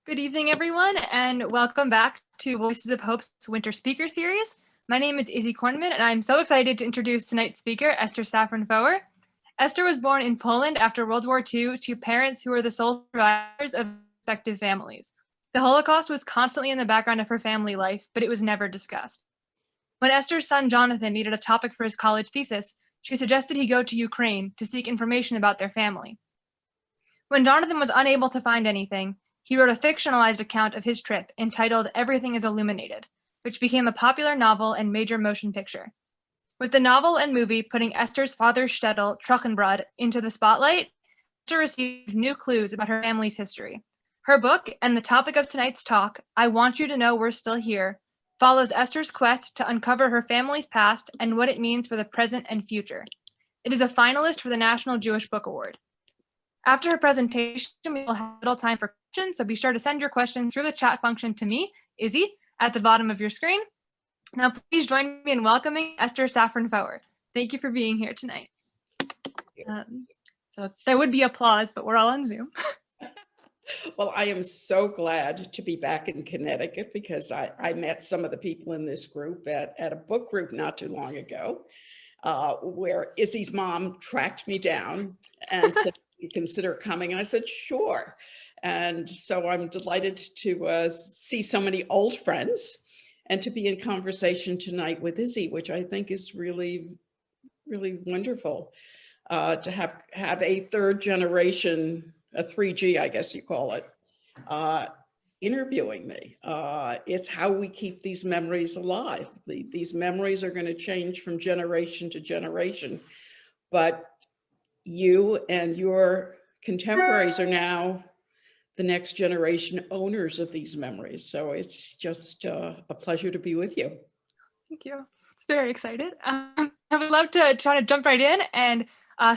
Good evening, everyone, and welcome back to Voices of Hope's Winter Speaker Series. My name is Izzy Kornman, and I'm so excited to introduce tonight's speaker, Esther Safran Foer. Esther was born in Poland after World War II to parents who were the sole survivors of respective families. The Holocaust was constantly in the background of her family life, but it was never discussed. When Esther's son Jonathan needed a topic for his college thesis, she suggested he go to Ukraine to seek information about their family. When Jonathan was unable to find anything, he wrote a fictionalized account of his trip entitled Everything is Illuminated, which became a popular novel and major motion picture. With the novel and movie putting Esther's father's shtetl, Trochenbrod, into the spotlight, Esther received new clues about her family's history. Her book, and the topic of tonight's talk, I Want You to Know We're Still Here, follows Esther's quest to uncover her family's past and what it means for the present and future. It is a finalist for the National Jewish Book Award. After her presentation, we will have a little time for questions, so be sure to send your questions through the chat function to me, Izzy, at the bottom of your screen. Now, please join me in welcoming Esther Safran Foer. Thank you for being here tonight. So there would be applause, but we're all on Zoom. Well, I am so glad to be back in Connecticut because I met some of the people in this group at a book group not too long ago, where Izzy's mom tracked me down and said, "You consider coming?" And I said, "Sure." And so I'm delighted to see so many old friends and to be in conversation tonight with Izzy, which I think is really, really wonderful to have a third generation, a 3G, I guess you call it, interviewing me. It's how we keep these memories alive. These memories are going to change from generation to generation, but you and your contemporaries are now the next generation owners of these memories. So it's just a pleasure to be with you. Thank you. It's very excited. I would love to try to jump right in and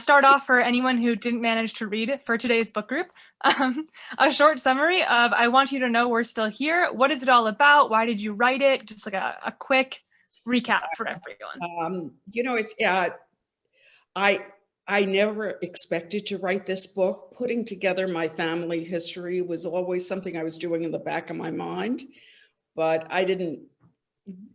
start off for anyone who didn't manage to read for today's book group. A short summary of I Want You to Know We're Still Here. What is it all about? Why did you write it? Just like a quick recap for everyone. It's I never expected to write this book. Putting together my family history was always something I was doing in the back of my mind, but I didn't,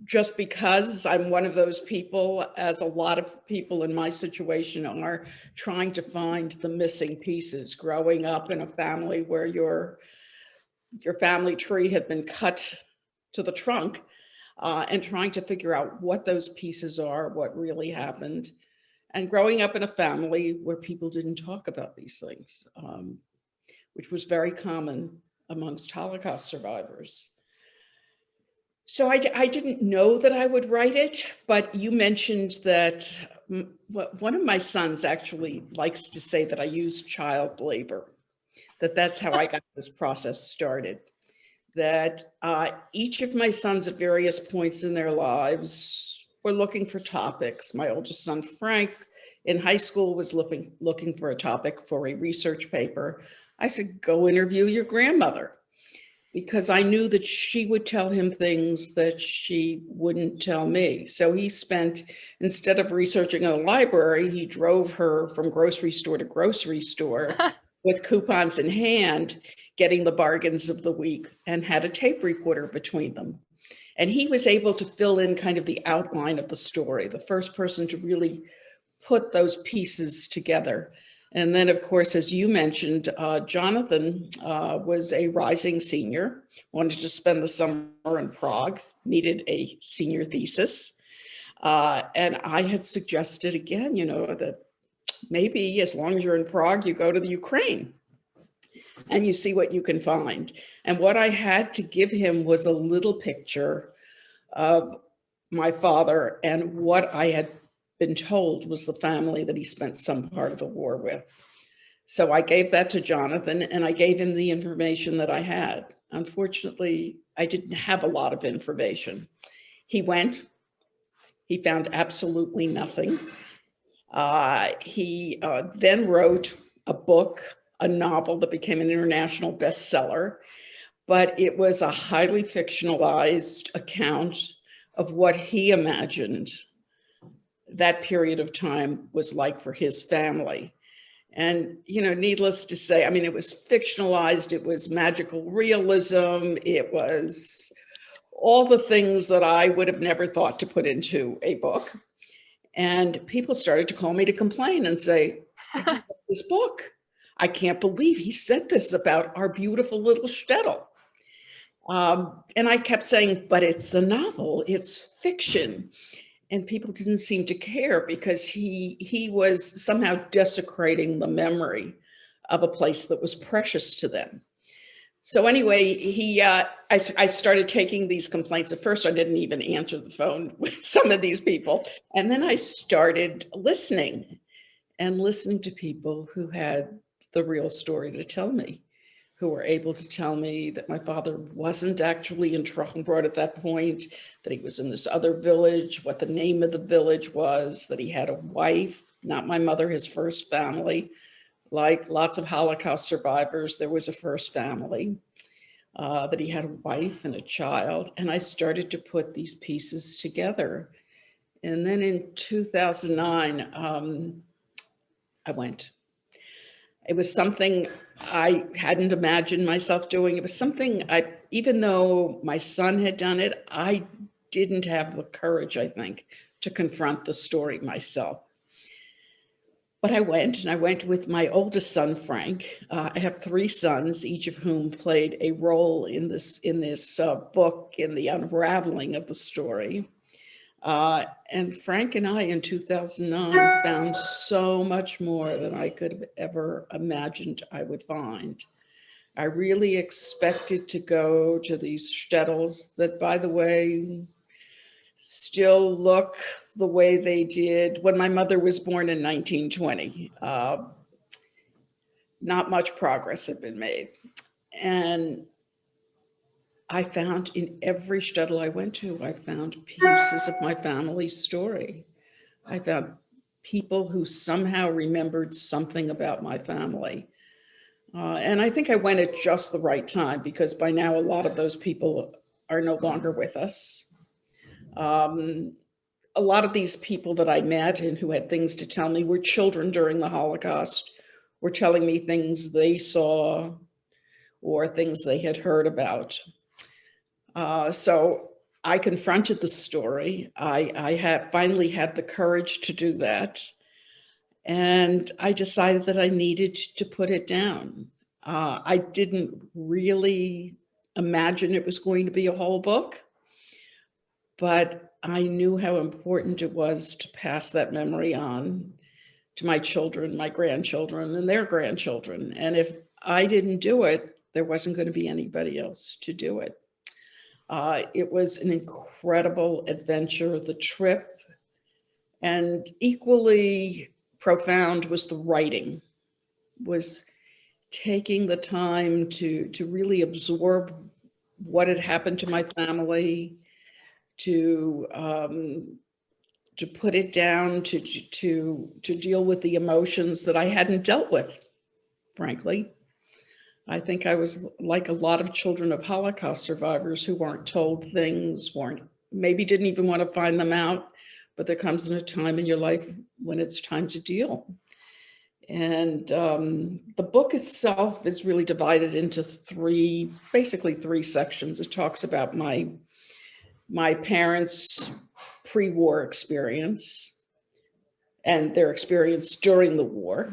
just because I'm one of those people, as a lot of people in my situation are, trying to find the missing pieces, growing up in a family where your family tree had been cut to the trunk, and trying to figure out what those pieces are, what really happened. And growing up in a family where people didn't talk about these things, which was very common amongst Holocaust survivors. So I didn't know that I would write it, but you mentioned that one of my sons actually likes to say that I use child labor, that's how I got this process started. That each of my sons at various points in their lives were looking for topics. My oldest son, Frank, in high school was looking for a topic for a research paper. I said, "Go interview your grandmother," because I knew that she would tell him things that she wouldn't tell me. So he spent, instead of researching in a library, he drove her from grocery store to grocery store with coupons in hand, getting the bargains of the week, and had a tape recorder between them. And he was able to fill in kind of the outline of the story, the first person to really put those pieces together. And then, of course, as you mentioned, Jonathan was a rising senior, wanted to spend the summer in Prague, needed a senior thesis. And I had suggested again, that maybe as long as you're in Prague, you go to the Ukraine and you see what you can find. And what I had to give him was a little picture of my father and what I had been told was the family that he spent some part of the war with. So I gave that to Jonathan and I gave him the information that I had. Unfortunately, I didn't have a lot of information. He went, he found absolutely nothing. He then wrote a book, a novel that became an international bestseller, but it was a highly fictionalized account of what he imagined that period of time was like for his family. And, needless to say, I mean, it was fictionalized, it was magical realism, it was all the things that I would have never thought to put into a book. And people started to call me to complain and say, "I read this book. I can't believe he said this about our beautiful little shtetl." And I kept saying, but it's a novel, it's fiction. And people didn't seem to care because he was somehow desecrating the memory of a place that was precious to them. So anyway, I started taking these complaints. At first, I didn't even answer the phone with some of these people. And then I started listening to people who had the real story to tell me, who were able to tell me that my father wasn't actually in Trochenbrod at that point, that he was in this other village, what the name of the village was, that he had a wife, not my mother, his first family. Like lots of Holocaust survivors, there was a first family, that he had a wife and a child. And I started to put these pieces together. And then in 2009, I went. It was something I hadn't imagined myself doing. It was something even though my son had done it, I didn't have the courage, I think, to confront the story myself. But I went, and I went with my oldest son, Frank. I have 3 sons, each of whom played a role in this book, in the unraveling of the story. And Frank and I in 2009 found so much more than I could have ever imagined I would find. I really expected to go to these shtetls that, by the way, still look the way they did when my mother was born in 1920. Not much progress had been made. And I found in every shtetl I went to, I found pieces of my family's story. I found people who somehow remembered something about my family. And I think I went at just the right time, because by now a lot of those people are no longer with us. A lot of these people that I met and who had things to tell me were children during the Holocaust, were telling me things they saw or things they had heard about. So I confronted the story. I had finally had the courage to do that. And I decided that I needed to put it down. I didn't really imagine it was going to be a whole book, but I knew how important it was to pass that memory on to my children, my grandchildren, and their grandchildren. And if I didn't do it, there wasn't going to be anybody else to do it. It was an incredible adventure, the trip, and equally profound was the writing, was taking the time to really absorb what had happened to my family, to put it down, to deal with the emotions that I hadn't dealt with, frankly. I think I was like a lot of children of Holocaust survivors who weren't told things, maybe didn't even want to find them out, but there comes a time in your life when it's time to deal. And the book itself is really divided into basically three sections. It talks about my parents' pre-war experience and their experience during the war.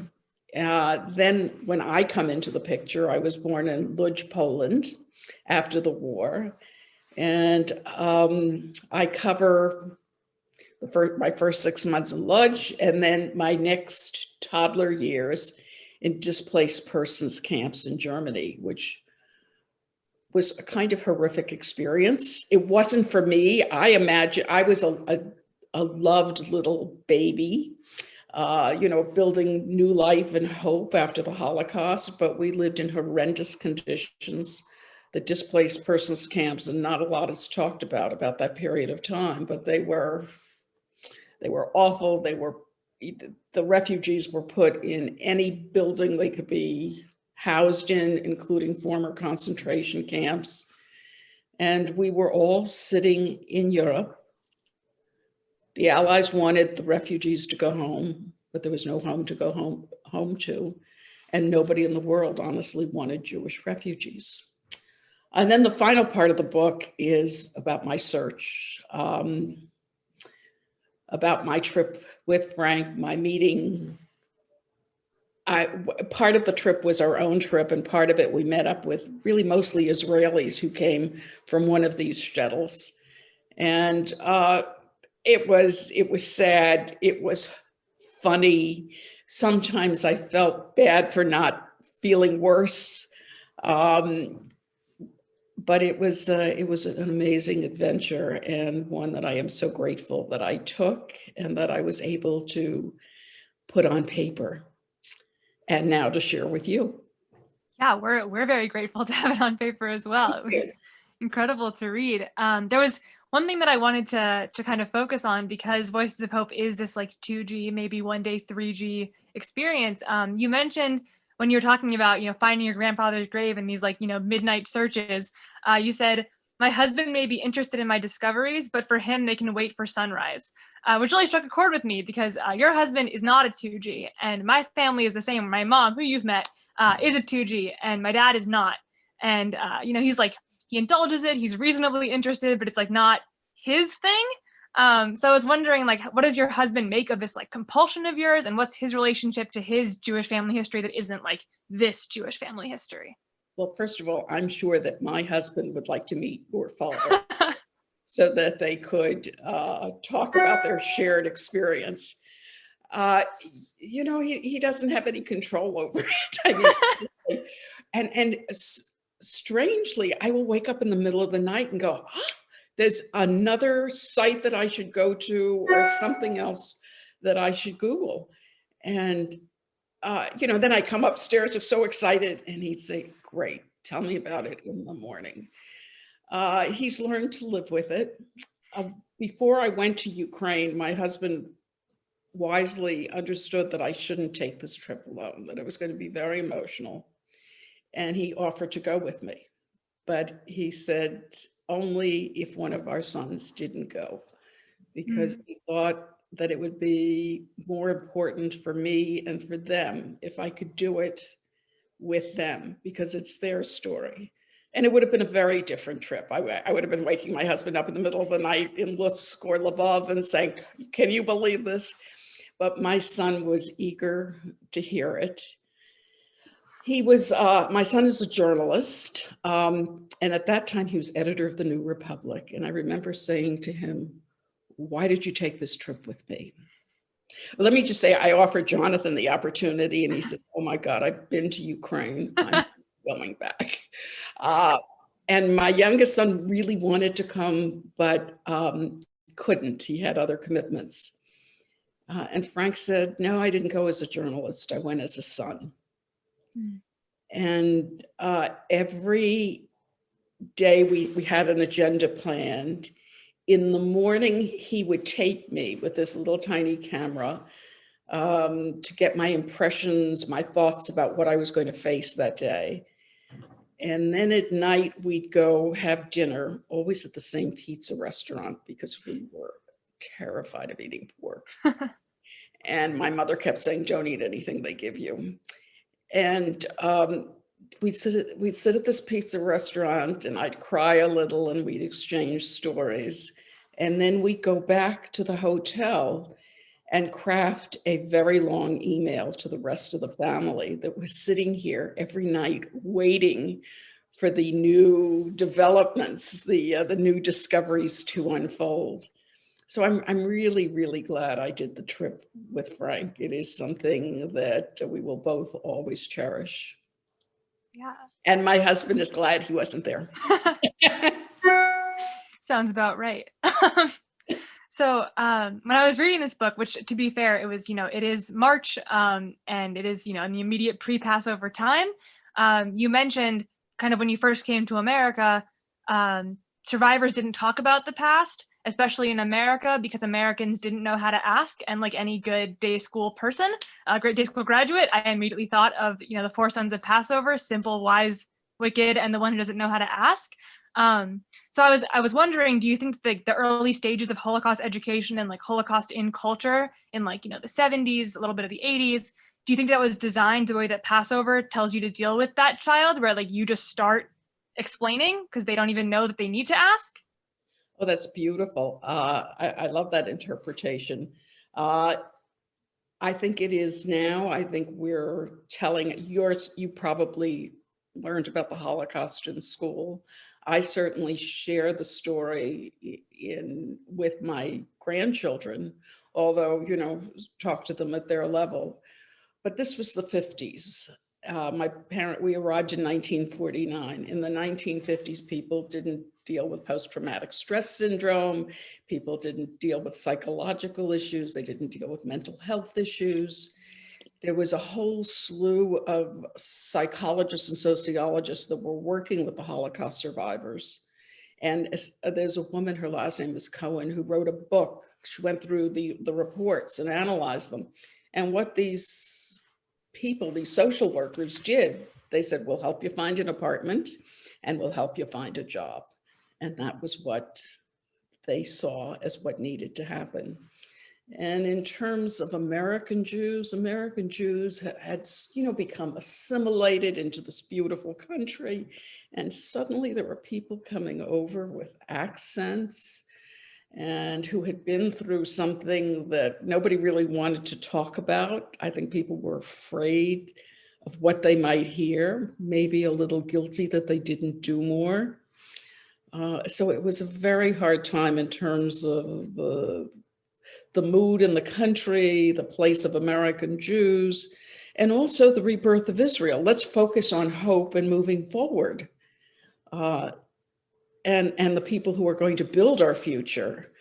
Then when I come into the picture, I was born in Łódź, Poland after the war. And I cover my first 6 months in Łódź, and then my next toddler years in displaced persons camps in Germany, which was a kind of horrific experience. It wasn't for me. I imagine I was a loved little baby, building new life and hope after the Holocaust, but we lived in horrendous conditions. The displaced persons camps, and not a lot is talked about that period of time, but they were awful. The refugees were put in any building they could be housed in, including former concentration camps. And we were all sitting in Europe. The Allies wanted the refugees to go home, but there was no home to go home to, and nobody in the world honestly wanted Jewish refugees. And then the final part of the book is about my search, about my trip with Frank, my meeting. Part of the trip was our own trip, and part of it we met up with really mostly Israelis who came from one of these shtetls. And it was sad. It was funny. Sometimes I felt bad for not feeling worse. But it was an amazing adventure, and one that I am so grateful that I took and that I was able to put on paper and now to share with you. Yeah, we're very grateful to have it on paper as well. It was incredible to read. There was one thing that I wanted to kind of focus on, because Voices of Hope is this like 2G, maybe one day 3G experience. You mentioned when you were talking about, finding your grandfather's grave and these like, midnight searches, you said, my husband may be interested in my discoveries, but for him, they can wait for sunrise, which really struck a chord with me, because your husband is not a 2G, and my family is the same. My mom, who you've met, is a 2G, and my dad is not. And, he's like, he indulges it, he's reasonably interested, but it's like not his thing. So I was wondering, like, what does your husband make of this like compulsion of yours, and what's his relationship to his Jewish family history that isn't like this Jewish family history? Well, first of all, I'm sure that my husband would like to meet your father so that they could talk about their shared experience. He doesn't have any control over it. I mean, and strangely, I will wake up in the middle of the night and go, there's another site that I should go to, or something else that I should Google. And, then I come upstairs, I'm so excited, and he'd say, great, tell me about it in the morning. He's learned to live with it. Before I went to Ukraine, my husband wisely understood that I shouldn't take this trip alone, that it was going to be very emotional. And he offered to go with me. But he said only if one of our sons didn't go, because he thought that it would be more important for me and for them if I could do it with them, because it's their story. And it would have been a very different trip. I would have been waking my husband up in the middle of the night in Lutsk or Lvov and saying, can you believe this? But my son was eager to hear it. My son is a journalist. And at that time he was editor of the New Republic. And I remember saying to him, why did you take this trip with me? Well, let me just say, I offered Jonathan the opportunity, and he said, oh my God, I've been to Ukraine, I'm going back. And my youngest son really wanted to come, but couldn't. He had other commitments. And Frank said, no, I didn't go as a journalist, I went as a son. And every day we had an agenda planned. In the morning, he would tape me with this little tiny camera to get my impressions, my thoughts about what I was going to face that day. And then at night, we'd go have dinner, always at the same pizza restaurant, because we were terrified of eating pork. And my mother kept saying, don't eat anything they give you. And we'd sit at this pizza restaurant, and I'd cry a little, and we'd exchange stories. And then we'd go back to the hotel and craft a very long email to the rest of the family that was sitting here every night waiting for the new developments, the new discoveries to unfold. So I'm really, really glad I did the trip with Frank. It is something that we will both always cherish. Yeah. And my husband is glad he wasn't there. Sounds about right. So when I was reading this book, which to be fair, it was, it is March and it is, in the immediate pre-Passover time. You mentioned kind of when you first came to America, survivors didn't talk about the past, especially in America, because Americans didn't know how to ask. And like any good day school person, a great day school graduate, I immediately thought of, the four sons of Passover: simple, wise, wicked, and the one who doesn't know how to ask. So I was wondering, do you think the early stages of Holocaust education and like Holocaust in culture in like, the 70s, a little bit of the 80s, do you think that was designed the way that Passover tells you to deal with that child, where like you just start explaining because they don't even know that they need to ask? Oh, that's beautiful. I love that interpretation. Uh, I think it is now. I think we're telling yours. You probably learned about the Holocaust in school. I certainly share the story in with my grandchildren, although, talk to them at their level. But this was the 50s. We arrived in 1949. In the 1950s, people didn't deal with post-traumatic stress syndrome. People didn't deal with psychological issues. They didn't deal with mental health issues. There was a whole slew of psychologists and sociologists that were working with the Holocaust survivors. And there's a woman, her last name is Cohen, who wrote a book. She went through the reports and analyzed them. And what these people, these social workers did, they said, we'll help you find an apartment and we'll help you find a job. And that was what they saw as what needed to happen. And in terms of American Jews had, become assimilated into this beautiful country. And suddenly there were people coming over with accents and who had been through something that nobody really wanted to talk about. I think people were afraid of what they might hear, maybe a little guilty that they didn't do more. So it was a very hard time in terms of the mood in the country, the place of American Jews, and also the rebirth of Israel. Let's focus on hope and moving forward. And the people who are going to build our future,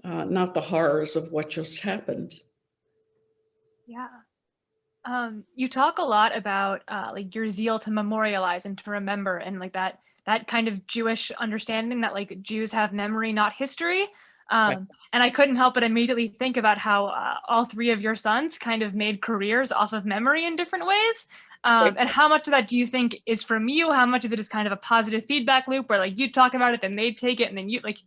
not the horrors of what just happened. Yeah. You talk a lot about like your zeal to memorialize and to remember, and like that kind of Jewish understanding that like Jews have memory, not history. Right. And I couldn't help but immediately think about how all three of your sons kind of made careers off of memory in different ways. And how much of that do you think is from you? How much of it is kind of a positive feedback loop where like you talk about it, then they take it, and then you like,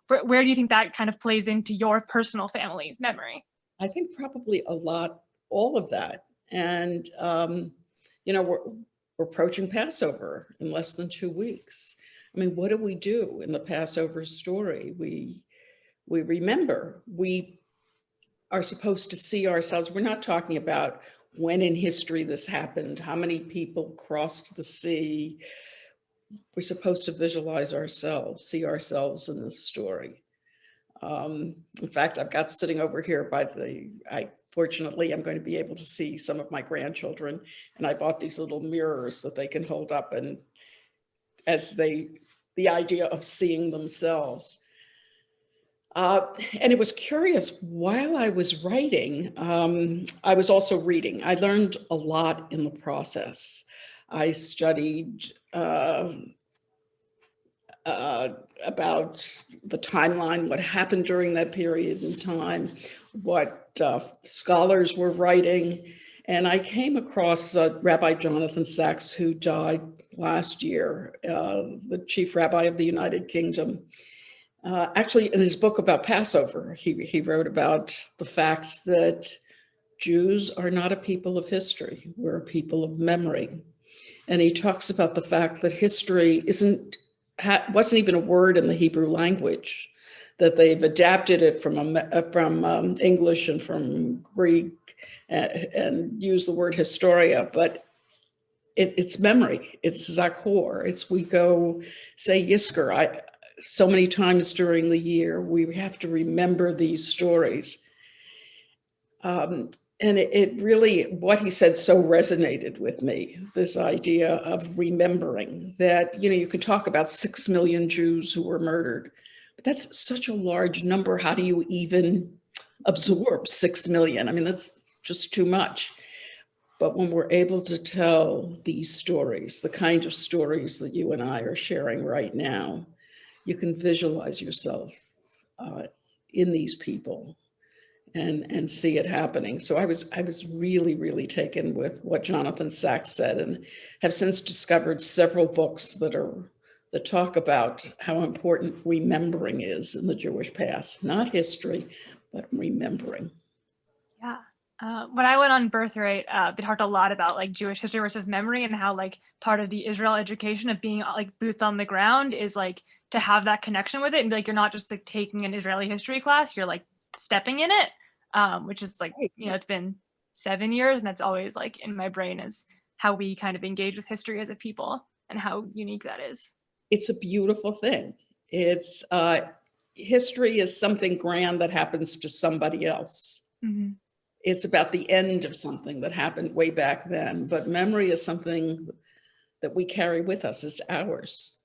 where do you think that kind of plays into your personal family memory? I think probably a lot, all of that. And, we're approaching Passover in less than 2 weeks. I mean, what do we do in the Passover story? We remember, we are supposed to see ourselves. We're not talking about when in history this happened, how many people crossed the sea. We're supposed to visualize ourselves, see ourselves in this story. In fact, I've got sitting over here fortunately, I'm going to be able to see some of my grandchildren, and I bought these little mirrors that they can hold up and the idea of seeing themselves. And it was curious, while I was writing, I was also reading. I learned a lot in the process. I studied about the timeline, what happened during that period in time, what scholars were writing. And I came across Rabbi Jonathan Sacks, who died last year, the chief rabbi of the United Kingdom. Actually, in his book about Passover, he wrote about the fact that Jews are not a people of history. We're a people of memory. And he talks about the fact that history wasn't even a word in the Hebrew language, that they've adapted it from English and from Greek and use the word historia, but it's memory. It's Zakor. We go say Yisker. So many times during the year, we have to remember these stories. And it really, what he said so resonated with me, this idea of remembering that, you can talk about 6 million Jews who were murdered, but that's such a large number. How do you even absorb 6 million? I mean, that's just too much. But when we're able to tell these stories, the kind of stories that you and I are sharing right now, you can visualize yourself in these people and see it happening. So I was really, really taken with what Jonathan Sacks said, and have since discovered several books that talk about how important remembering is in the Jewish past, not history, but remembering. Yeah. When I went on Birthright, they talked a lot about like Jewish history versus memory, and how like part of the Israel education of being like boots on the ground is like to have that connection with it and be like you're not just like taking an Israeli history class, you're like stepping in it, which is like, Right. you know, it's been 7 years, and that's always like in my brain is how we kind of engage with history as a people and how unique that is. It's a beautiful thing. It's history is something grand that happens to somebody else. Mm-hmm. It's about the end of something that happened way back then, but memory is something that we carry with us. It's ours.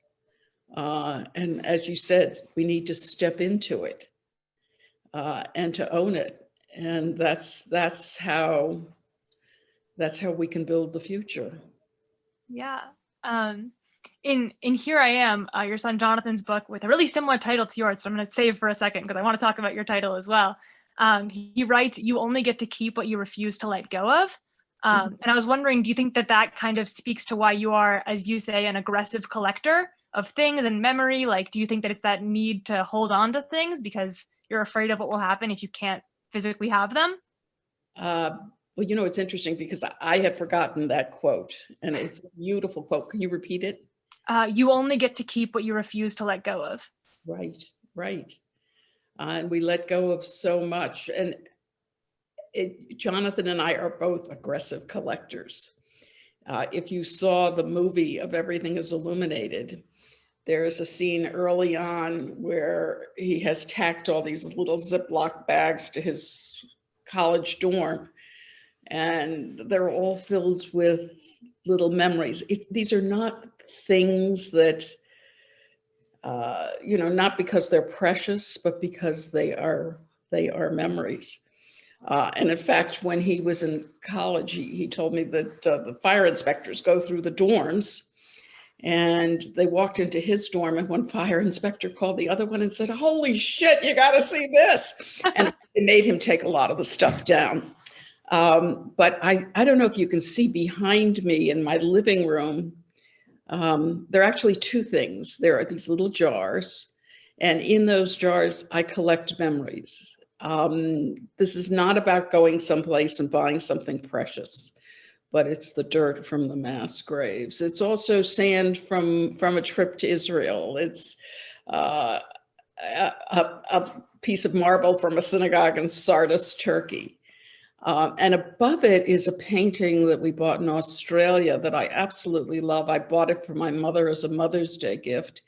And as you said, we need to step into it and to own it. And that's how we can build the future. Yeah. Um, in Here I Am, your son Jonathan's book with a really similar title to yours, so I'm going to save for a second because I want to talk about your title as well. He writes, "You only get to keep what you refuse to let go of." And I was wondering, do you think that that kind of speaks to why you are, as you say, an aggressive collector of things and memory? Like, do you think that it's that need to hold on to things because you're afraid of what will happen if you can't physically have them? Uh, well, you know, it's interesting because I had forgotten that quote, and it's a beautiful quote. Can you repeat it? You only get to keep what you refuse to let go of. Right, right. And we let go of so much. And Jonathan and I are both aggressive collectors. If you saw the movie of Everything is Illuminated, there is a scene early on where he has tacked all these little Ziploc bags to his college dorm, and they're all filled with little memories. These are not things that, you know, not because they're precious, but because they are memories. And in fact, when he was in college, he told me that the fire inspectors go through the dorms, and they walked into his dorm, and one fire inspector called the other one and said, "Holy shit, you got to see this." And it made him take a lot of the stuff down. But I don't know if you can see behind me in my living room. There are actually two things. There are these little jars, and in those jars, I collect memories. This is not about going someplace and buying something precious, but it's the dirt from the mass graves. It's also sand from a trip to Israel. It's a piece of marble from a synagogue in Sardis, Turkey. And above it is a painting that we bought in Australia that I absolutely love. I bought it for my mother as a Mother's Day gift.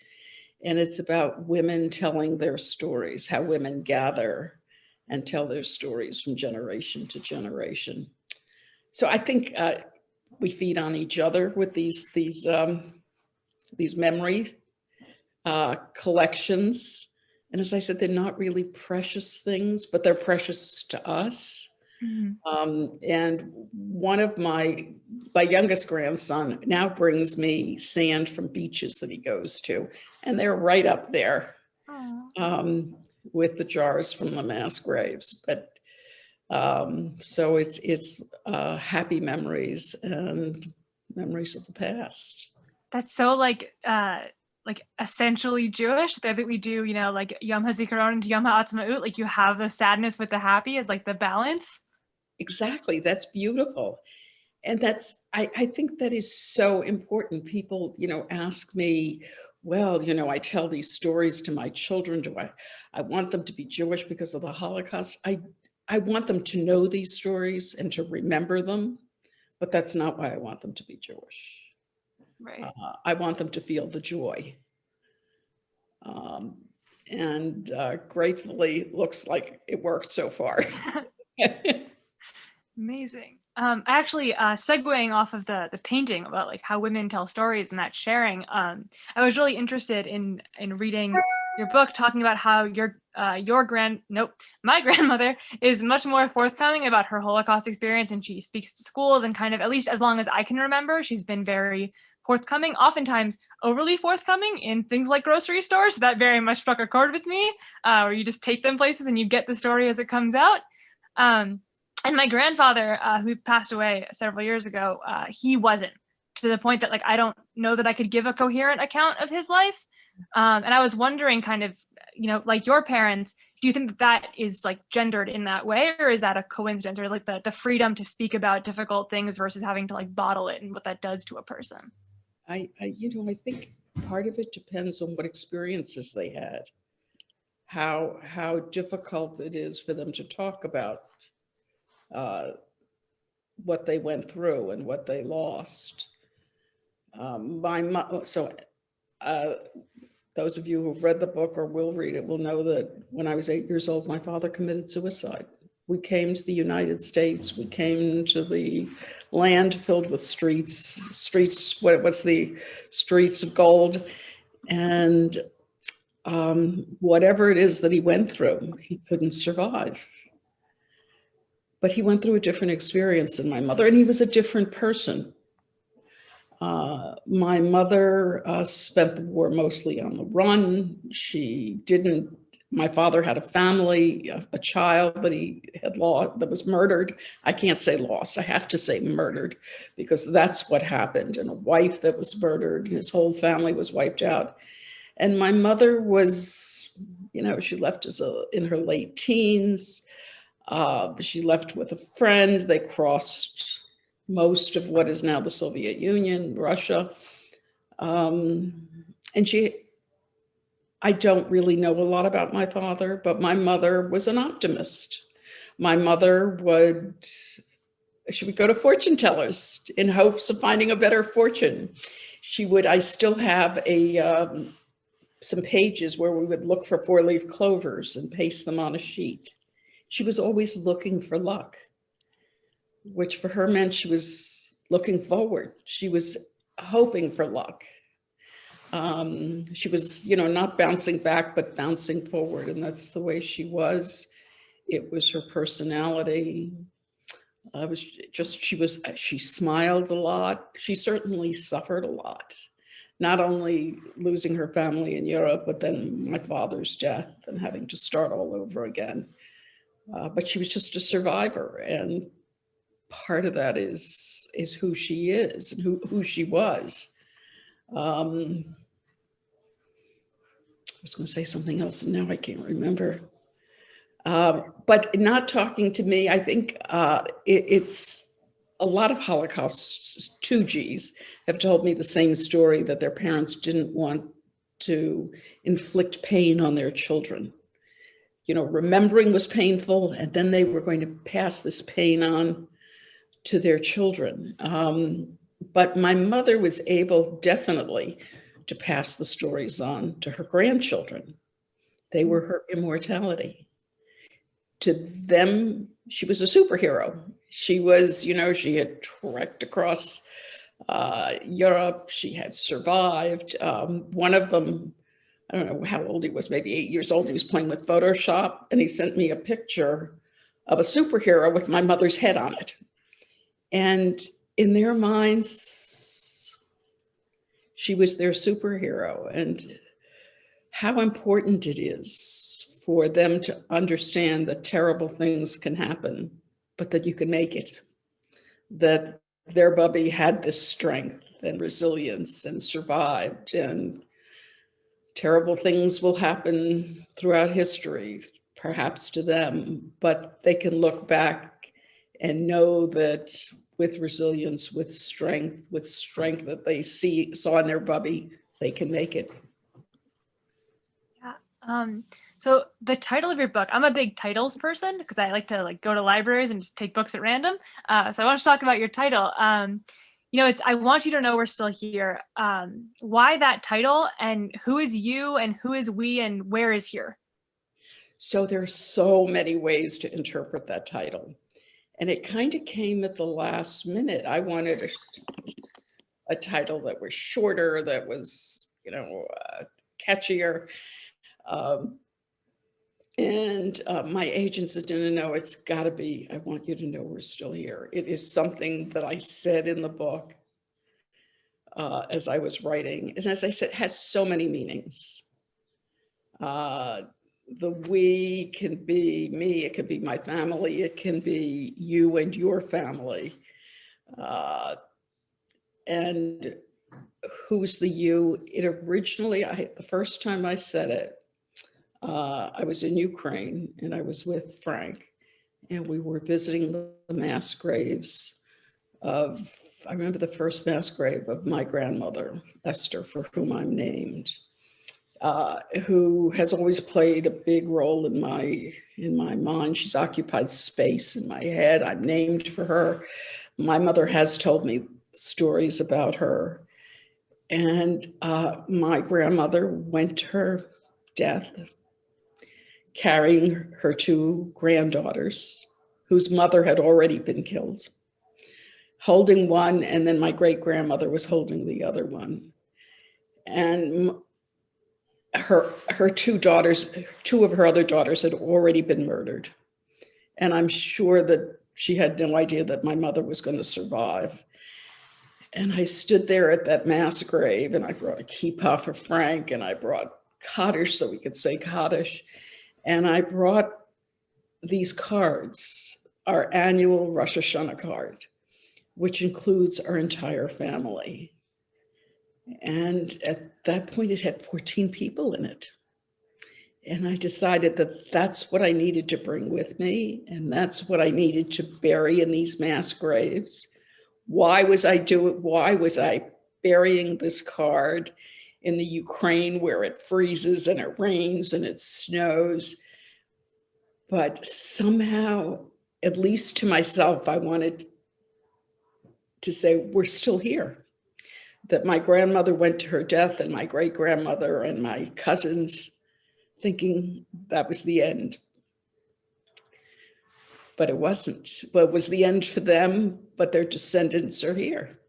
And it's about women telling their stories, how women gather and tell their stories from generation to generation. So I think we feed on each other with these memory collections. And as I said, they're not really precious things, but they're precious to us. Mm-hmm. And one of my youngest grandson now brings me sand from beaches that he goes to, and they're right up there with the jars from the mass graves. But so it's happy memories and memories of the past. That's so like essentially Jewish. That we do, you know, like Yom HaZikaron and Yom HaAtzmaut, like you have the sadness with the happy as like the balance. Exactly. That's beautiful. And I think that is so important. People, you know, ask me, well, you know, I tell these stories to my children. Do I want them to be Jewish because of the Holocaust? I want them to know these stories and to remember them, but that's not why I want them to be Jewish. Right. I want them to feel the joy. And gratefully, looks like it worked so far. Amazing. Actually, segueing off of the painting about like how women tell stories and that sharing, I was really interested in reading your book, talking about how my grandmother is much more forthcoming about her Holocaust experience, and she speaks to schools, and kind of, at least as long as I can remember, she's been very forthcoming, oftentimes overly forthcoming in things like grocery stores. So that very much struck a chord with me, where you just take them places and you get the story as it comes out. And my grandfather, who passed away several years ago, he wasn't, to the point that like I don't know that I could give a coherent account of his life. And I was wondering, kind of, like your parents, do you think that is like gendered in that way, or is that a coincidence, or like the freedom to speak about difficult things versus having to like bottle it and what that does to a person? I think part of it depends on what experiences they had, how difficult it is for them to talk about uh, what they went through and what they lost. So those of you who've read the book or will read it will know that when I was 8 years old, my father committed suicide. We came to the United States. We came to the land filled with streets, what's the streets of gold. And whatever it is that he went through, he couldn't survive. But he went through a different experience than my mother, and he was a different person. My mother spent the war mostly on the run. My father had a family, a child that he had lost, that was murdered. I can't say lost, I have to say murdered, because that's what happened. And a wife that was murdered, his whole family was wiped out. And my mother was, she left in her late teens. She left with a friend. They crossed most of what is now the Soviet Union, Russia. I don't really know a lot about my father, but my mother was an optimist. My mother she would go to fortune tellers in hopes of finding a better fortune. I still have some pages where we would look for 4-leaf clovers and paste them on a sheet. She was always looking for luck, which for her meant she was looking forward. She was hoping for luck. She was, not bouncing back, but bouncing forward. And that's the way she was. It was her personality. She smiled a lot. She certainly suffered a lot. Not only losing her family in Europe, but then my father's death and having to start all over again. But she was just a survivor. And part of that is who she is and who she was. I was going to say something else, and now I can't remember. But not talking to me, I think it's a lot of Holocaust 2Gs have told me the same story, that their parents didn't want to inflict pain on their children. Remembering was painful, and then they were going to pass this pain on to their children. But my mother was able definitely to pass the stories on to her grandchildren. They were her immortality. To them, she was a superhero. She was, she had trekked across Europe. She had survived. One of them, I don't know how old he was, maybe 8 years old. He was playing with Photoshop, and he sent me a picture of a superhero with my mother's head on it. And in their minds, she was their superhero. And how important it is for them to understand that terrible things can happen, but that you can make it. That their Bubby had this strength and resilience and survived, and terrible things will happen throughout history, perhaps to them, but they can look back and know that with resilience, with strength that they saw in their Bubby, they can make it. Yeah. So the title of your book, I'm a big titles person because I like to go to libraries and just take books at random. So I want to talk about your title. It's I Want You to Know We're Still Here. Why that title, and who is you and who is we and where is here? So there's so many ways to interpret that title. And it kind of came at the last minute. I wanted a title that was shorter, that was, catchier. And my agent said, no, it's got to be, I Want You to Know We're Still Here. It is something that I said in the book as I was writing. And as I said, it has so many meanings. The we can be me, it can be my family, it can be you and your family. And who's the you? It originally, the first time I said it, I was in Ukraine and I was with Frank, and we were visiting the mass graves of, I remember the first mass grave of my grandmother, Esther, for whom I'm named, who has always played a big role in my mind. She's occupied space in my head. I'm named for her. My mother has told me stories about her. And my grandmother went to her death carrying her two granddaughters, whose mother had already been killed, holding one, and then my great-grandmother was holding the other one. And her two daughters, two of her other daughters had already been murdered. And I'm sure that she had no idea that my mother was going to survive. And I stood there at that mass grave, and I brought a kippah for Frank, and I brought Kaddish so we could say Kaddish. And I brought these cards, our annual Rosh Hashanah card, which includes our entire family. And at that point, it had 14 people in it. And I decided that that's what I needed to bring with me, and that's what I needed to bury in these mass graves. Why was I burying this card in the Ukraine where it freezes and it rains and it snows? But somehow, at least to myself, I wanted to say, we're still here. That my grandmother went to her death, and my great-grandmother and my cousins, thinking that was the end. But it wasn't. Well, it was the end for them, but their descendants are here.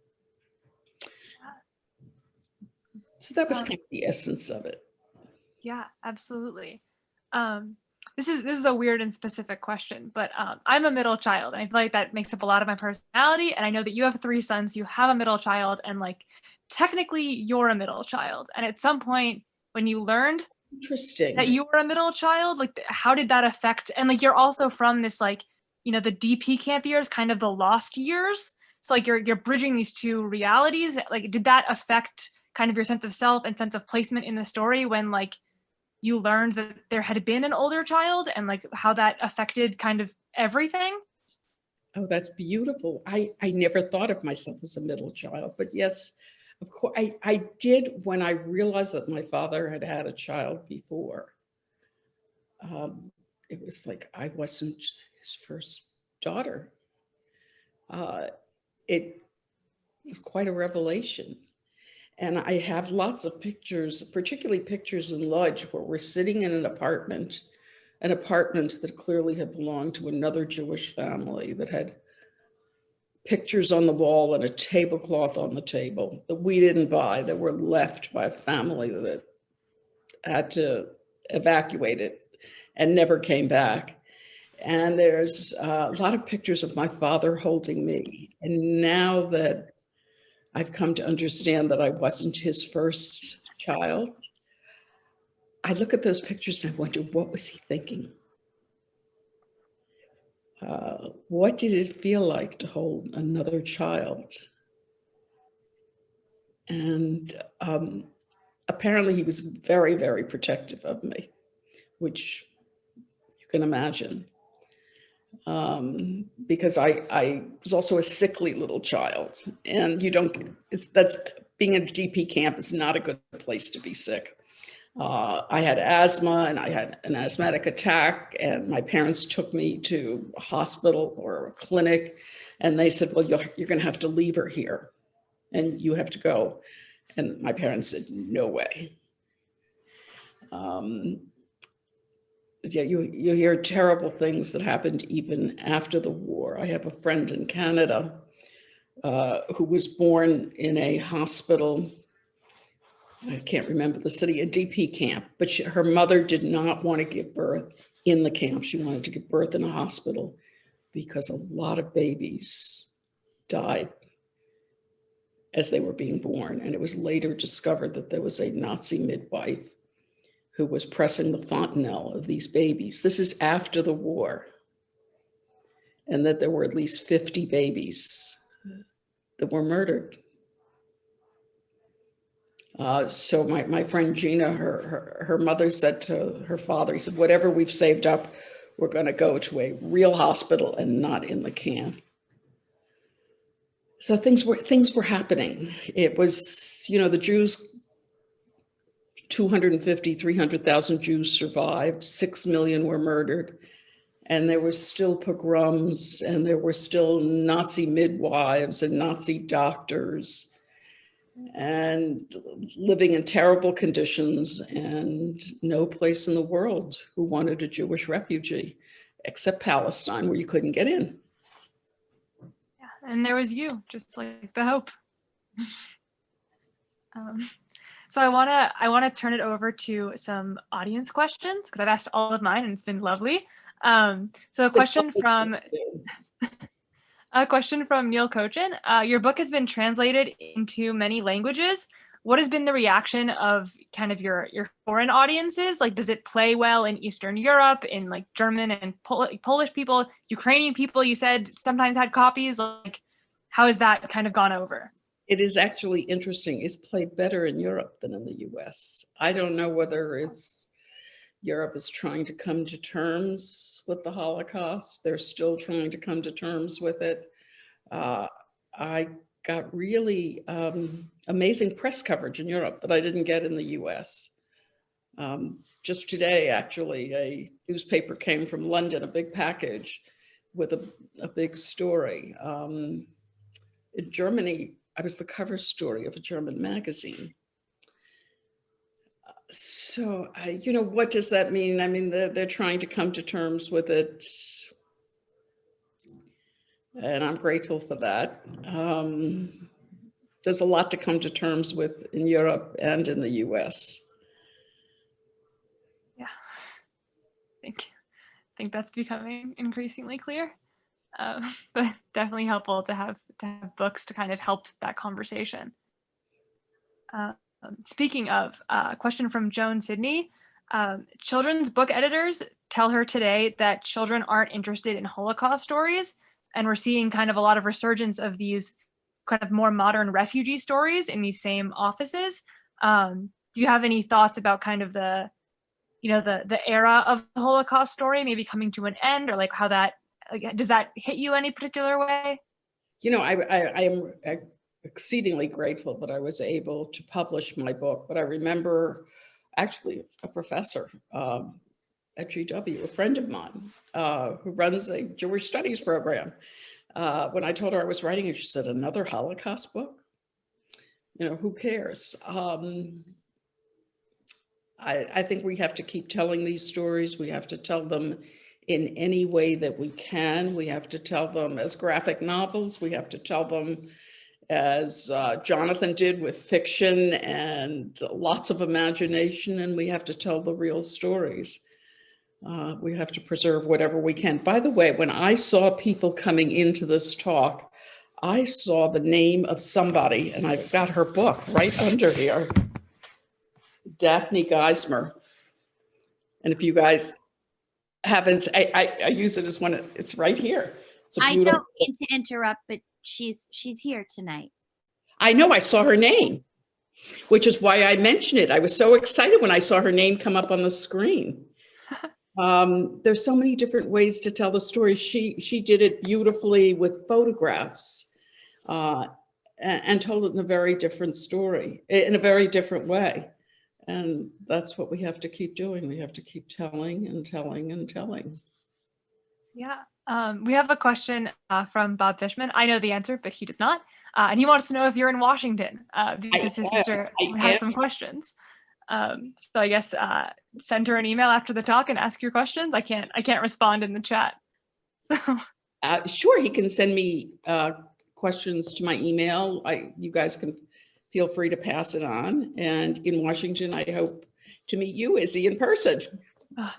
So that was kind of the essence of it. Yeah, absolutely. This is a weird and specific question, but I'm a middle child, and I feel like that makes up a lot of my personality. And I know that you have 3 sons, you have a middle child, and like technically you're a middle child. And at some point when you learned Interesting that you were a middle child, like how did that affect? And like you're also from this like, you know, the DP camp years, kind of the lost years. So like you're bridging these two realities. Like did that affect kind of your sense of self and sense of placement in the story when like you learned that there had been an older child, and like how that affected kind of everything? Oh, that's beautiful. I never thought of myself as a middle child, but yes, of course, I did when I realized that my father had had a child before. It was like I wasn't his first daughter. Uh, it was quite a revelation. And I have lots of pictures, particularly pictures in Lodge, where we're sitting in an apartment that clearly had belonged to another Jewish family, that had pictures on the wall and a tablecloth on the table that we didn't buy, that were left by a family that had to evacuate it and never came back. And there's a lot of pictures of my father holding me. And now that I've come to understand that I wasn't his first child, I look at those pictures and I wonder, what was he thinking? What did it feel like to hold another child? And apparently he was very, very protective of me, which you can imagine. Because I was also a sickly little child, and that's being in a DP camp is not a good place to be sick. I had asthma and I had an asthmatic attack, and my parents took me to a hospital or a clinic, and they said, well, you're going to have to leave her here and you have to go. And my parents said, no way. Yeah, you hear terrible things that happened even after the war. I have a friend in Canada who was born in a hospital. I can't remember the city, a DP camp, but her mother did not want to give birth in the camp. She wanted to give birth in a hospital because a lot of babies died as they were being born. And it was later discovered that there was a Nazi midwife who was pressing the fontanelle of these babies. This is after the war. And that there were at least 50 babies that were murdered. So my friend Gina, her mother said to her father, he said, whatever we've saved up, we're going to go to a real hospital and not in the camp. So things were happening. It was, the Jews, 250, 300,000 Jews survived, 6 million were murdered, and there were still pogroms, and there were still Nazi midwives and Nazi doctors, and living in terrible conditions, and no place in the world who wanted a Jewish refugee, except Palestine, where you couldn't get in. Yeah, and there was you, just like the hope. So I wanna turn it over to some audience questions, because I've asked all of mine and it's been lovely. So a question from Neil Cochin. Your book has been translated into many languages. What has been the reaction of kind of your foreign audiences? Like, does it play well in Eastern Europe, in like German and Polish people, Ukrainian people? You said sometimes had copies. Like, how has that kind of gone over? It is actually interesting. It's played better in Europe than in the US. I don't know whether it's Europe is trying to come to terms with the Holocaust. They're still trying to come to terms with it. I got really amazing press coverage in Europe that I didn't get in the US. Just today, actually, a newspaper came from London, a big package with a big story. In Germany, I was the cover story of a German magazine. So, what does that mean? I mean, they're trying to come to terms with it, and I'm grateful for that. There's a lot to come to terms with in Europe and in the US. Yeah, I think that's becoming increasingly clear. But definitely helpful to have books to kind of help that conversation. Speaking of, a question from Joan Sidney. Children's book editors tell her today that children aren't interested in Holocaust stories, and we're seeing kind of a lot of resurgence of these kind of more modern refugee stories in these same offices. Do you have any thoughts about kind of the era of the Holocaust story maybe coming to an end, or like how that, like, does that hit you any particular way? I am exceedingly grateful that I was able to publish my book, but I remember actually a professor at GW, a friend of mine who runs a Jewish studies program. When I told her I was writing it, she said, another Holocaust book? Who cares? I think we have to keep telling these stories. We have to tell them in any way that we can. We have to tell them as graphic novels. We have to tell them as Jonathan did with fiction and lots of imagination, and we have to tell the real stories. We have to preserve whatever we can. By the way, when I saw people coming into this talk, I saw the name of somebody, and I've got her book right under here, Daphne Geismer. And if you guys haven't, I use it as one, it's right here. It's a beautiful, I don't mean to interrupt, but she's here tonight. I know, I saw her name, which is why I mentioned it. I was so excited when I saw her name come up on the screen. There's so many different ways to tell the story. She did it beautifully with photographs and told it in a very different story, in a very different way. And that's what we have to keep doing. We have to keep telling and telling and telling. Yeah. We have a question from Bob Fishman. I know the answer, but he does not. And he wants to know if you're in Washington because his sister has some questions. So I guess send her an email after the talk and ask your questions. I can't respond in the chat. So sure, he can send me questions to my email. You guys can feel free to pass it on. And in Washington, I hope to meet you, Izzy, in person.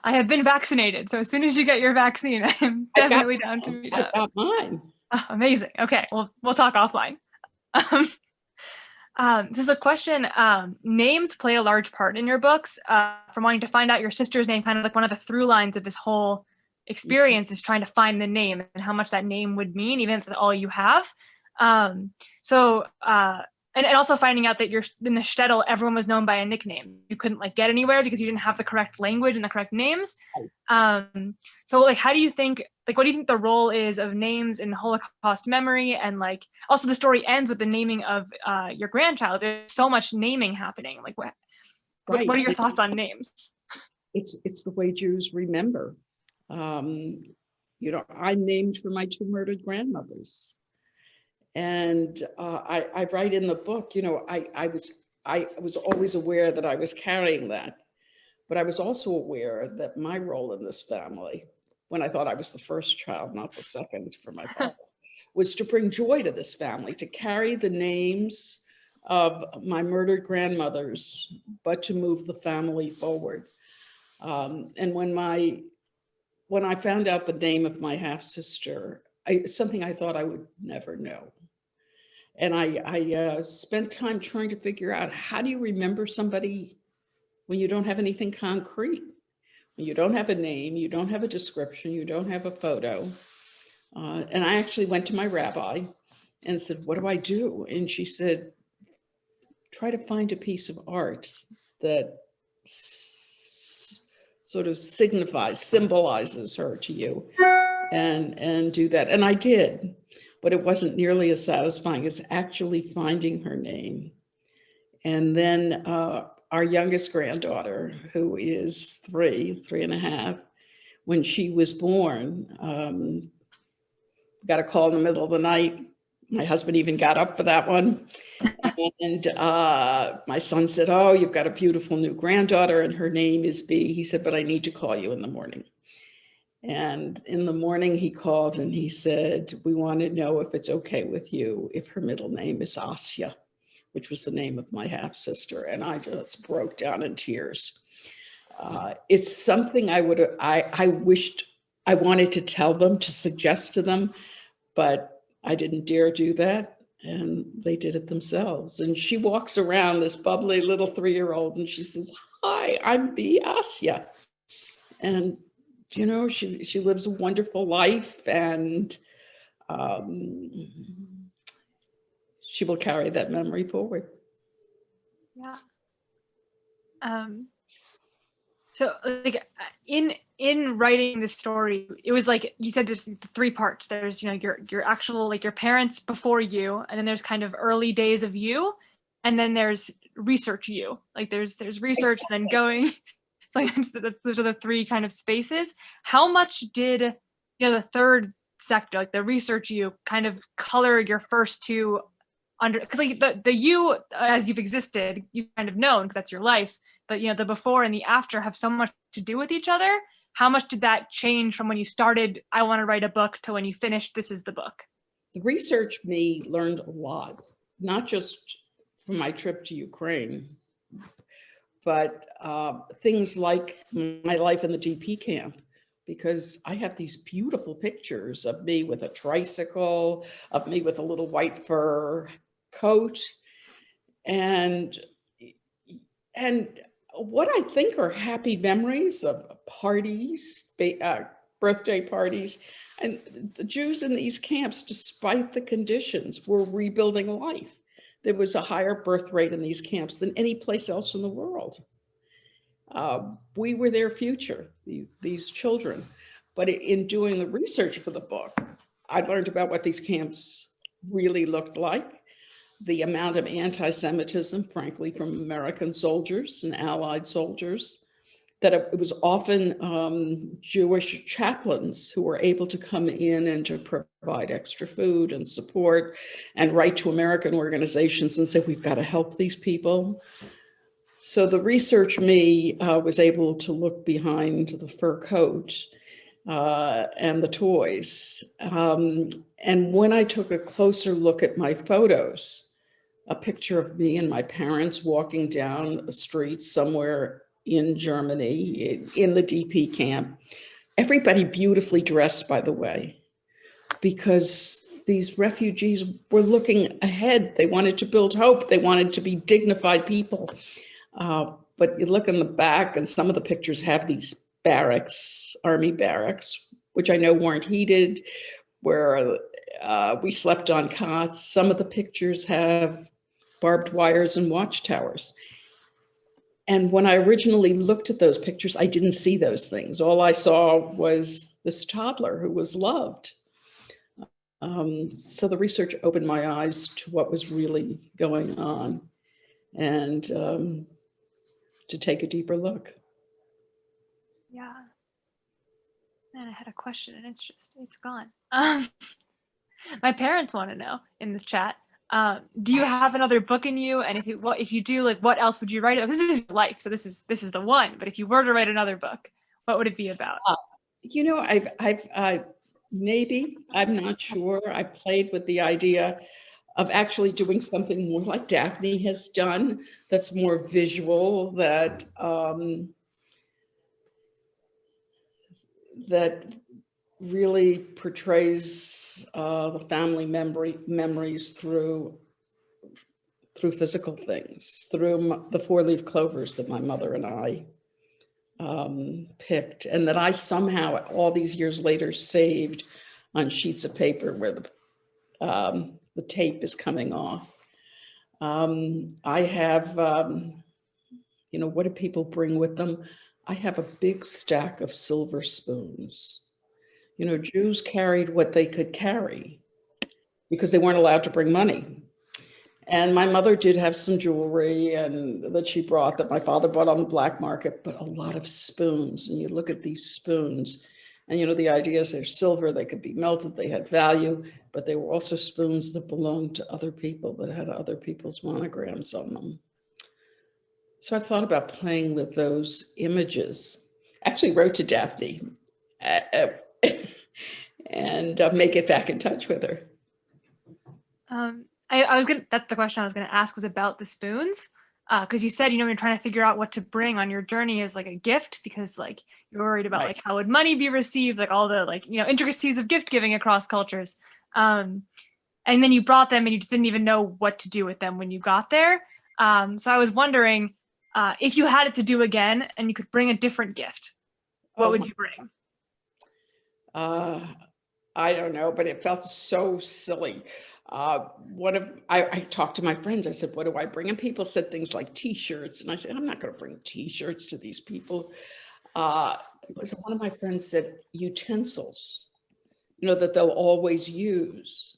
I have been vaccinated, so as soon as you get your vaccine, I'm definitely down to meet up. I got mine. Oh, amazing. Okay, we'll talk offline. There's a question. Names play a large part in your books. From wanting to find out your sister's name, kind of like one of the through lines of this whole experience is trying to find the name and how much that name would mean, even if it's all you have. So and also finding out that you're in the shtetl, everyone was known by a nickname. You couldn't like get anywhere because you didn't have the correct language and the correct names. So like, how do you think, like, what do you think the role is of names in Holocaust memory? And like, also the story ends with the naming of your grandchild. There's so much naming happening. Like, what are your thoughts on names? It's the way Jews remember. You know, I'm named for my two murdered grandmothers. And I write in the book, you know, I was always aware that I was carrying that, but I was also aware that my role in this family, when I thought I was the first child, not the second for my father, was to bring joy to this family, to carry the names of my murdered grandmothers, but to move the family forward. And when I found out the name of my half-sister, something I thought I would never know. And I spent time trying to figure out, how do you remember somebody when you don't have anything concrete? When you don't have a name, you don't have a description, you don't have a photo. And I actually went to my rabbi and said, what do I do? And she said, try to find a piece of art that sort of symbolizes her to you, and do that. And I did. But it wasn't nearly as satisfying as actually finding her name. And then our youngest granddaughter, who is three and a half, when she was born, got a call in the middle of the night. My husband even got up for that one. And my son said, oh, you've got a beautiful new granddaughter and her name is B. He said, but I need to call you in the morning. And in the morning he called and he said, we want to know if it's okay with you if her middle name is Asya, which was the name of my half-sister. And I just broke down in tears. It's something I wished I wanted to tell them, to suggest to them, but I didn't dare do that. And they did it themselves. And she walks around, this bubbly little 3-year-old, and she says, hi, I'm B. Asya. And you know, she lives a wonderful life, and she will carry that memory forward. Yeah. So like in writing the story, it was like you said, there's 3 parts. There's, you know, your actual, like your parents before you, and then there's kind of early days of you, and then there's research you. Like there's research and then going. So those are the 3 kind of spaces. How much did, you know, the third sector, like the research you, kind of color your first 2 under, because like the you as you've existed, you've kind of known because that's your life, but you know, the before and the after have so much to do with each other. How much did that change from when you started, I want to write a book, to when you finished, this is the book? The research me learned a lot, not just from my trip to Ukraine, but things like my life in the DP camp, because I have these beautiful pictures of me with a tricycle, of me with a little white fur coat, and what I think are happy memories of parties, birthday parties. And the Jews in these camps, despite the conditions, were rebuilding life. There was a higher birth rate in these camps than any place else in the world. We were their future, these children. But in doing the research for the book, I learned about what these camps really looked like, the amount of anti-Semitism, frankly, from American soldiers and Allied soldiers, that it was often Jewish chaplains who were able to come in and to provide extra food and support and write to American organizations and say, we've got to help these people. So the research me was able to look behind the fur coat and the toys. And when I took a closer look at my photos, a picture of me and my parents walking down a street somewhere in Germany, in the DP camp, everybody beautifully dressed, by the way, because these refugees were looking ahead. They wanted to build hope. They wanted to be dignified people. But you look in the back, and some of the pictures have these barracks, army barracks, which I know weren't heated, where we slept on cots. Some of the pictures have barbed wires and watchtowers. And when I originally looked at those pictures, I didn't see those things. All I saw was this toddler who was loved. So the research opened my eyes to what was really going on, and to take a deeper look. Yeah. Man, I had a question and it's gone. My parents want to know in the chat. Do you have another book in you? And if you do, like, what else would you write? Because this is life, so this is the one. But if you were to write another book, what would it be about? You know, I've maybe, I'm not sure. I played with the idea of actually doing something more like Daphne has done, that's more visual, that that really portrays the family memories through physical things, through the four-leaf clovers that my mother and I picked, and that I somehow all these years later saved on sheets of paper where the tape is coming off. I have, you know, what do people bring with them? I have a big stack of silver spoons. You know, Jews carried what they could carry because they weren't allowed to bring money. And my mother did have some jewelry and that she brought that my father bought on the black market, but a lot of spoons. And you look at these spoons and, you know, the idea is they're silver, they could be melted, they had value, but they were also spoons that belonged to other people, that had other people's monograms on them. So I thought about playing with those images. Actually wrote to Daphne and make it back in touch with her. That's the question I was gonna ask, was about the spoons. Because you said, you know, you're trying to figure out what to bring on your journey as like a gift, because like you're worried about Right. like how would money be received, like all the, like, you know, intricacies of gift giving across cultures. And then you brought them and you just didn't even know what to do with them when you got there. So I was wondering, if you had it to do again and you could bring a different gift, what would you bring? I don't know, but it felt so silly. I talked to my friends. I said, what do I bring? And people said things like T-shirts. And I said, I'm not going to bring T-shirts to these people. So one of my friends said, utensils, you know, that they'll always use.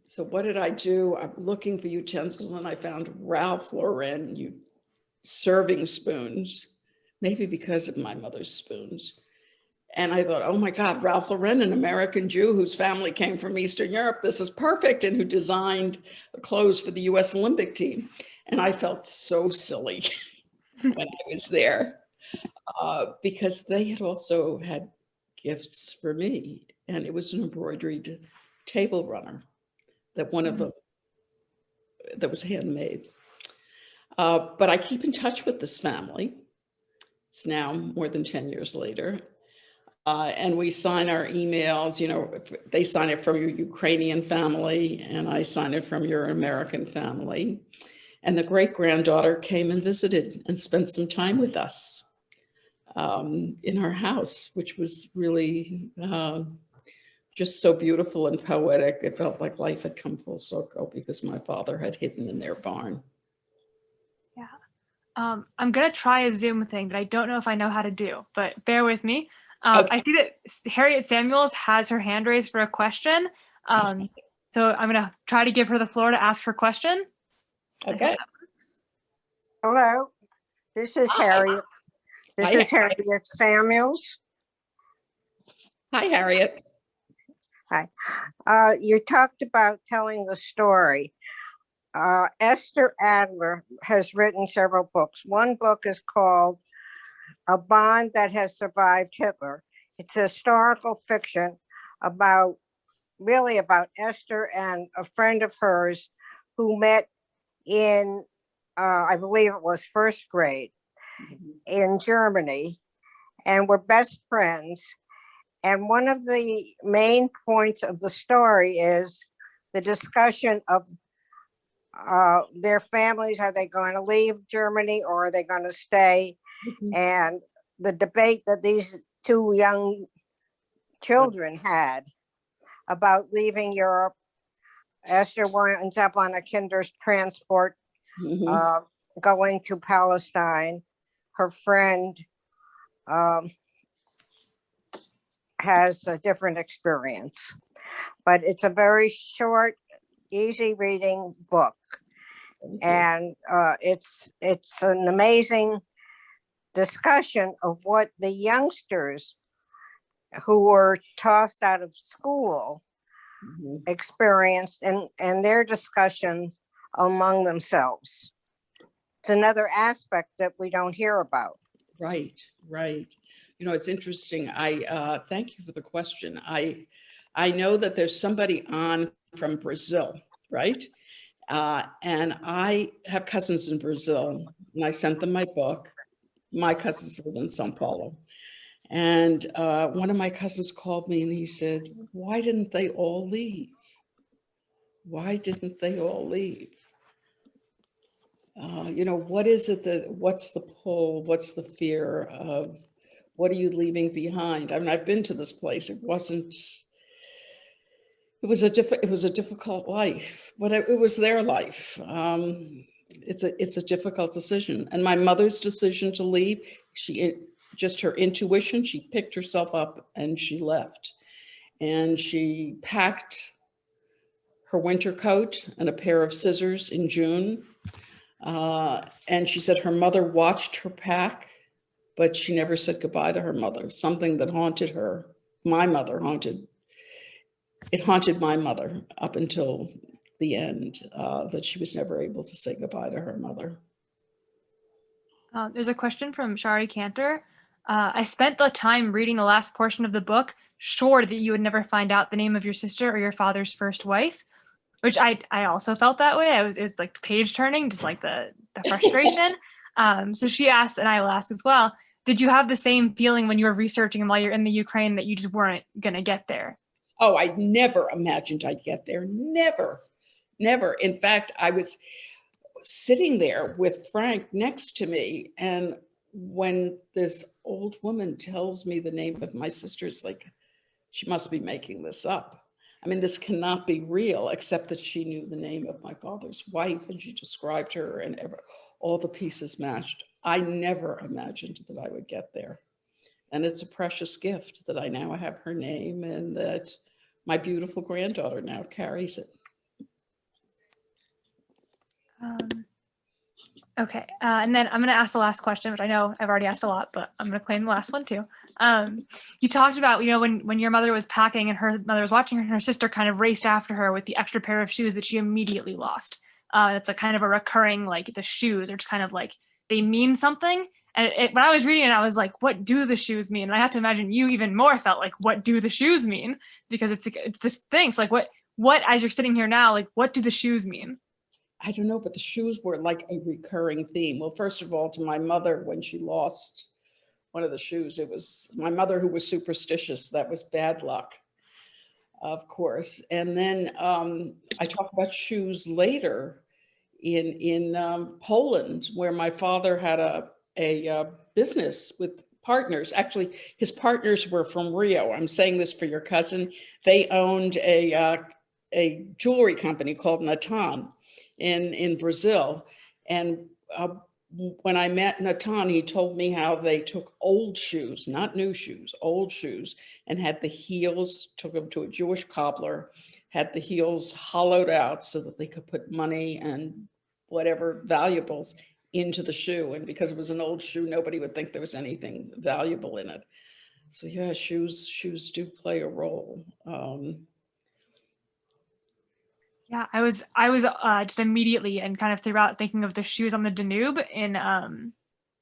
So what did I do? I'm looking for utensils and I found Ralph Lauren serving spoons, maybe because of my mother's spoons. And I thought, oh my God, Ralph Lauren, an American Jew whose family came from Eastern Europe, this is perfect, and who designed the clothes for the US Olympic team. And I felt so silly when I was there, because they had also had gifts for me. And it was an embroidered table runner, that one of them that was handmade. But I keep in touch with this family. It's now more than 10 years later. And we sign our emails, you know, if they sign it from your Ukrainian family and I sign it from your American family. And the great-granddaughter came and visited and spent some time with us in our house, which was really just so beautiful and poetic. It felt like life had come full circle because my father had hidden in their barn. Yeah. I'm gonna try a Zoom thing that I don't know if I know how to do, but bear with me. Okay. I see that Harriet Samuels has her hand raised for a question. So I'm gonna try to give her the floor to ask her question. Okay. Hello, this is Hi. Harriet. This Hi, is Harriet Samuels. Hi, Harriet. You talked about telling the story. Esther Adler has written several books. One book is called A Bond That Has Survived Hitler. It's historical fiction about Esther and a friend of hers who met in, I believe it was first grade in Germany, and were best friends. And one of the main points of the story is the discussion of their families. Are they going to leave Germany or are they going to stay? And the debate that these two young children had about leaving Europe Esther winds up on a Kinder's transport Mhm. going to Palestine. Her friend has a different experience, but it's a very short, easy reading book. Thank you. And it's an amazing discussion of what the youngsters who were tossed out of school Mhm. experienced and their discussion among themselves. It's another aspect that we don't hear about. Right, right. You know, it's interesting. I thank you for the question. I know that there's somebody on from Brazil, right? And I have cousins in Brazil, and I sent them my book. My cousins live in São Paulo. And one of my cousins called me and he said, why didn't they all leave? Why didn't they all leave? You know, what is it what's the pull? What's the fear of, what are you leaving behind? I mean, I've been to this place. It was a difficult life, but it was their life. It's a difficult decision. And my mother's decision to leave, just her intuition, she picked herself up and she left. And she packed her winter coat and a pair of scissors in June. And she said her mother watched her pack, but she never said goodbye to her mother. Something that haunted her, it haunted my mother up until the end, that she was never able to say goodbye to her mother. There's a question from Shari Cantor. I spent the time reading the last portion of the book, sure that you would never find out the name of your sister or your father's first wife, which I also felt that way. It was like page turning, just like the frustration. So she asked, and I will ask as well, did you have the same feeling when you were researching while you're in the Ukraine that you just weren't going to get there? Oh, I never imagined I'd get there. Never, never. In fact, I was sitting there with Frank next to me, and when this old woman tells me the name of my sister, it's like, she must be making this up. I mean, this cannot be real, except that she knew the name of my father's wife and she described her, and all the pieces matched. I never imagined that I would get there. And it's a precious gift that I now have her name and that my beautiful granddaughter now carries it. Okay, and then I'm going to ask the last question, which I know I've already asked a lot, but I'm going to claim the last one too. You talked about, you know, when your mother was packing and her mother was watching her, and her sister kind of raced after her with the extra pair of shoes that she immediately lost. It's a kind of a recurring, like the shoes are just kind of like, they mean something. And when I was reading it, I was like, what do the shoes mean? And I have to imagine you even more felt like, what do the shoes mean? Because it's this thing. So like, what, as you're sitting here now, like, what do the shoes mean? I don't know, but the shoes were like a recurring theme. Well, first of all, to my mother, when she lost one of the shoes, it was my mother who was superstitious. That was bad luck, of course. And then I talk about shoes later in Poland, where my father had a business with partners. Actually, his partners were from Rio. I'm saying this for your cousin. They owned a jewelry company called Natan in Brazil. And when I met Natan, he told me how they took old shoes, not new shoes, old shoes, and had the heels, took them to a Jewish cobbler, had the heels hollowed out so that they could put money and whatever valuables into the shoe. And because it was an old shoe, nobody would think there was anything valuable in it. So yeah, shoes do play a role. Yeah, I was just immediately and kind of throughout thinking of the shoes on the Danube in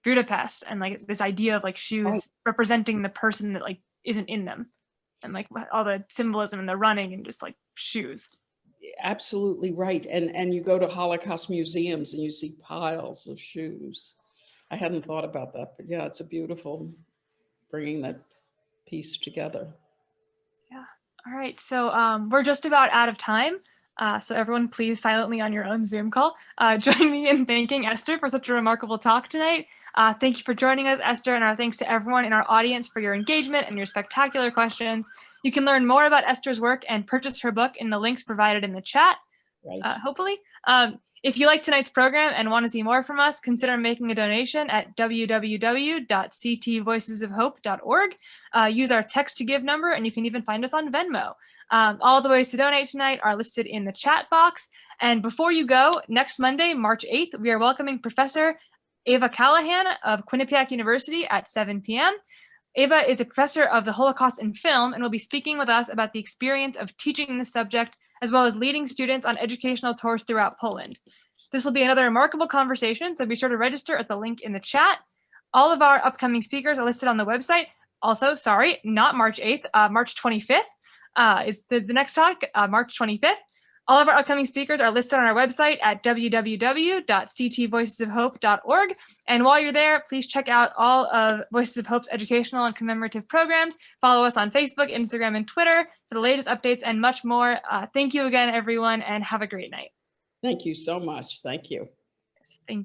Budapest, and like this idea of like shoes representing the person that like isn't in them, and like all the symbolism and the running and just like shoes. Absolutely right. And you go to Holocaust museums and you see piles of shoes. I hadn't thought about that, but yeah, it's a beautiful bringing that piece together. Yeah. All right. So we're just about out of time. So everyone, please silently on your own Zoom call, join me in thanking Esther for such a remarkable talk tonight. Thank you for joining us, Esther, and our thanks to everyone in our audience for your engagement and your spectacular questions. You can learn more about Esther's work and purchase her book in the links provided in the chat. Right. hopefully. If you like tonight's program and want to see more from us, consider making a donation at www.ctvoicesofhope.org. Use our text to give number, and you can even find us on Venmo. All the ways to donate tonight are listed in the chat box. And before you go, next Monday, March 8th, we are welcoming Professor Ava Callahan of Quinnipiac University at 7 p.m. Ava is a professor of the Holocaust in film and will be speaking with us about the experience of teaching this subject, as well as leading students on educational tours throughout Poland. This will be another remarkable conversation, so be sure to register at the link in the chat. All of our upcoming speakers are listed on the website. Also, sorry, not March 8th, March 25th is the next talk, March 25th. All of our upcoming speakers are listed on our website at www.ctvoicesofhope.org. And while you're there, please check out all of Voices of Hope's educational and commemorative programs. Follow us on Facebook, Instagram, and Twitter for the latest updates and much more. Thank you again, everyone, and have a great night. Thank you so much. Thank you. Thank you.